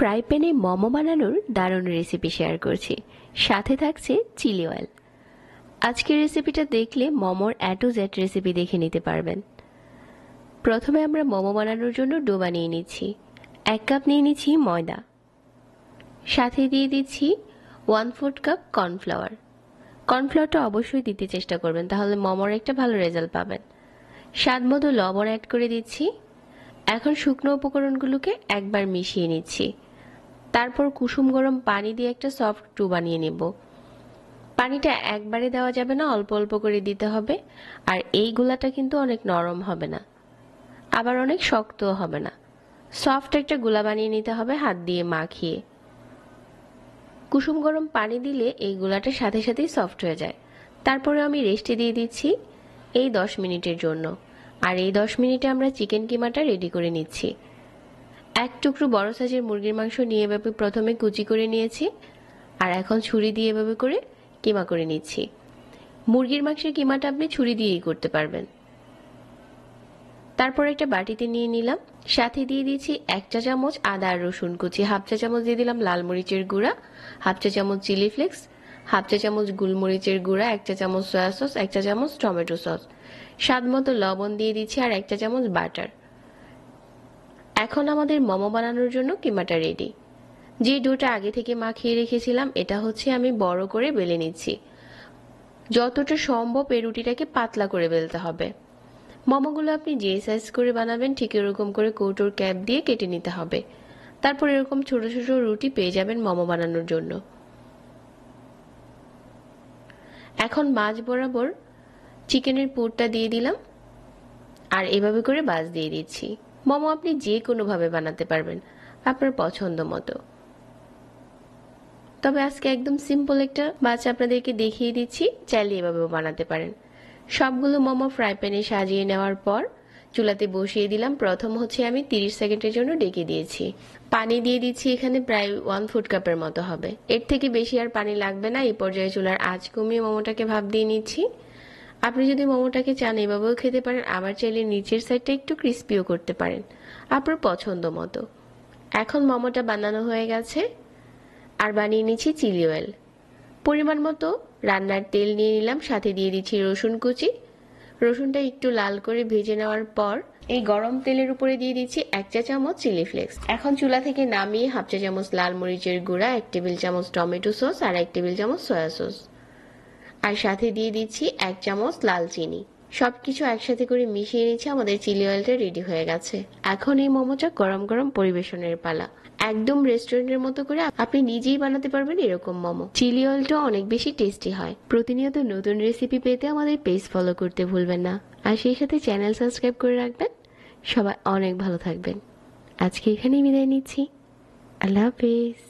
Fry প্যানে মোমো বানানোর দারুণ রেসিপি শেয়ার করছি, সাথে থাকছে চিলি অয়েল। আজকের রেসিপিটা দেখলে মোমোর A to Z রেসিপি দেখে নিতে পারবেন। প্রথমে আমরা মোমো বানানোর জন্য ডো বানিয়ে নিচ্ছি। 1 কাপ নিয়ে নিচ্ছি ময়দা, সাথে দিয়ে দিচ্ছি 1/4 কাপ কর্নফ্লাওয়ার। কর্নফ্লাওয়ারটা অবশ্যই দিতে চেষ্টা করবেন, তাহলে মোমোর একটা ভালো রেজাল্ট পাবেন। স্বাদ মতো লবণ অ্যাড করে দিচ্ছি। এখন শুকনো উপকরণগুলোকে একবার মিশিয়ে নিচ্ছি। তারপর কুসুম গরম পানি দিয়ে একটা সফট ডো বানিয়ে নেব। পানিটা একবারে দেওয়া যাবে না, অল্প অল্প করে দিতে হবে। আর এই গোলাটা কিন্তু অনেক নরম হবে না, আবার অনেক শক্তও হবে না। সফট একটা গোলা বানিয়ে নিতে হবে হাত দিয়ে মাখিয়ে। কুসুম গরম পানি দিলে এই গোলাটা সাথে সাথেই সফট হয়ে যায়। তারপরে আমি রেস্টে দিয়ে দিচ্ছি এই 10 মিনিটের জন্য। আর এই 10 মিনিটে আমরা চিকেন কিমাটা রেডি করে নিচ্ছি। 1 টুকরো বড় সাইজের মুরগির মাংস নিয়ে এভাবে প্রথমে কুচি করে নিয়েছি, আর এখন ছুরি দিয়ে এভাবে করে কিমা করে নিচ্ছি। মুরগির মাংসের কিমাটা আপনি ছুরি দিয়েই করতে পারবেন। তারপর একটা বাটিতে নিয়ে নিলাম, সাথে দিয়ে দিয়েছি 1 চা চামচ আদা আর রসুন কুচি, 1/2 চা চামচ দিয়ে দিলাম লাল মরিচের গুঁড়া, 1/2 চা চামচ চিলি ফ্লেক্স, 1/2 চা চামচ গোলমরিচের গুঁড়া, 1 চা চামচ সয়া সস, 1 চা চামচ টমেটো সস, স্বাদ মতো লবণ দিয়ে দিচ্ছি, আর 1 চা চামচ বাটার। এখন আমাদের মোমো বানানোর জন্য কিমাটা রেডি। যে ডোটা আগে থেকে মাখিয়ে রেখেছিলাম, এটা হচ্ছে আমি বড় করে বেলে নিচ্ছি। যতটা সম্ভব এই রুটিটাকে পাতলা করে বেলতে হবে। মোমোগুলো আপনি যে সাইজ করে বানাবেন ঠিক এরকম করে কৌটোর ক্যাপ দিয়ে কেটে নিতে হবে। তারপর এরকম ছোট ছোট রুটি পেয়ে যাবেন মোমো বানানোর জন্য। এখন মাঝ বরাবর চিকেনের পুরটা দিয়ে দিলাম, আর এভাবে করে বাজ দিয়ে দিচ্ছি। মোমো আপনি যে কোনো ভাবে বানাতে পারবেন, আপনার পছন্দ মতো। তবে আজকে একদম সিম্পল একটা বাচ আপনাদেরকে দেখিয়ে দিচ্ছি, চাইলে এভাবেও বানাতে পারেন। সবগুলো মোমো ফ্রাই প্যানে সাজিয়ে নেওয়ার পর চুলাতে বসিয়ে দিলাম। প্রথম হচ্ছে আমি 30 সেকেন্ডের জন্য ডেকে দিয়েছি। পানি দিয়ে দিচ্ছি এখানে প্রায় 1/4 কাপের মতো হবে, এর থেকে বেশি আর পানি লাগবে না। এই পর্যায়ে চুলার আঁচ কমিয়ে মোমোটাকে ভাপ দিয়ে নিচ্ছি। আপনি যদি মোমোটাকে চান এভাবেও খেতে পারেন, আবার চাইলে নিচের সাইডটা একটু ক্রিস্পিও করতে পারেন, আপনার পছন্দ মতো। এখন মোমোটা বানানো হয়ে গেছে, আর বানিয়ে নিচ্ছি চিলি অয়েল। পরিমাণ মতো রান্নার তেল নিয়ে নিলাম, সাথে দিয়ে দিচ্ছি রসুন কুচি। রসুনটা একটু লাল করে ভেজে নেওয়ার পর এই গরম তেলের উপরে দিয়ে দিচ্ছি 1 চা চামচ চিলি ফ্লেক্স। এখন চুলা থেকে নামিয়ে 1/2 চা চামচ লাল মরিচের গুঁড়া, 1 টেবিল চামচ টমেটো সস, আর 1 টেবিল চামচ সয়া সস, আর সাথে দিয়ে দিচ্ছি 1 চামচ লাল চিনি। সবকিছু একসাথে করে মিশিয়ে নিচ্ছি। আমাদের চিলি অয়েলটা রেডি হয়ে গেছে। এখন এই মোমোটা গরম গরম পরিবেশনের পালা। একদম রেস্টুরেন্টের মতো করে আপনি নিজেই বানাতে পারবেন এরকম মোমো। চিলি অয়েলটা অনেক বেশি টেস্টি হয়। প্রতিনিয়ত নতুন রেসিপি পেতে আমাদের পেজ ফলো করতে ভুলবেন না, আর সেই সাথে চ্যানেল সাবস্ক্রাইব করে রাখবেন। সবাই অনেক ভালো থাকবেন। আজকে এখানেই বিদায় নিচ্ছি। আল্লাহ হাফেজ।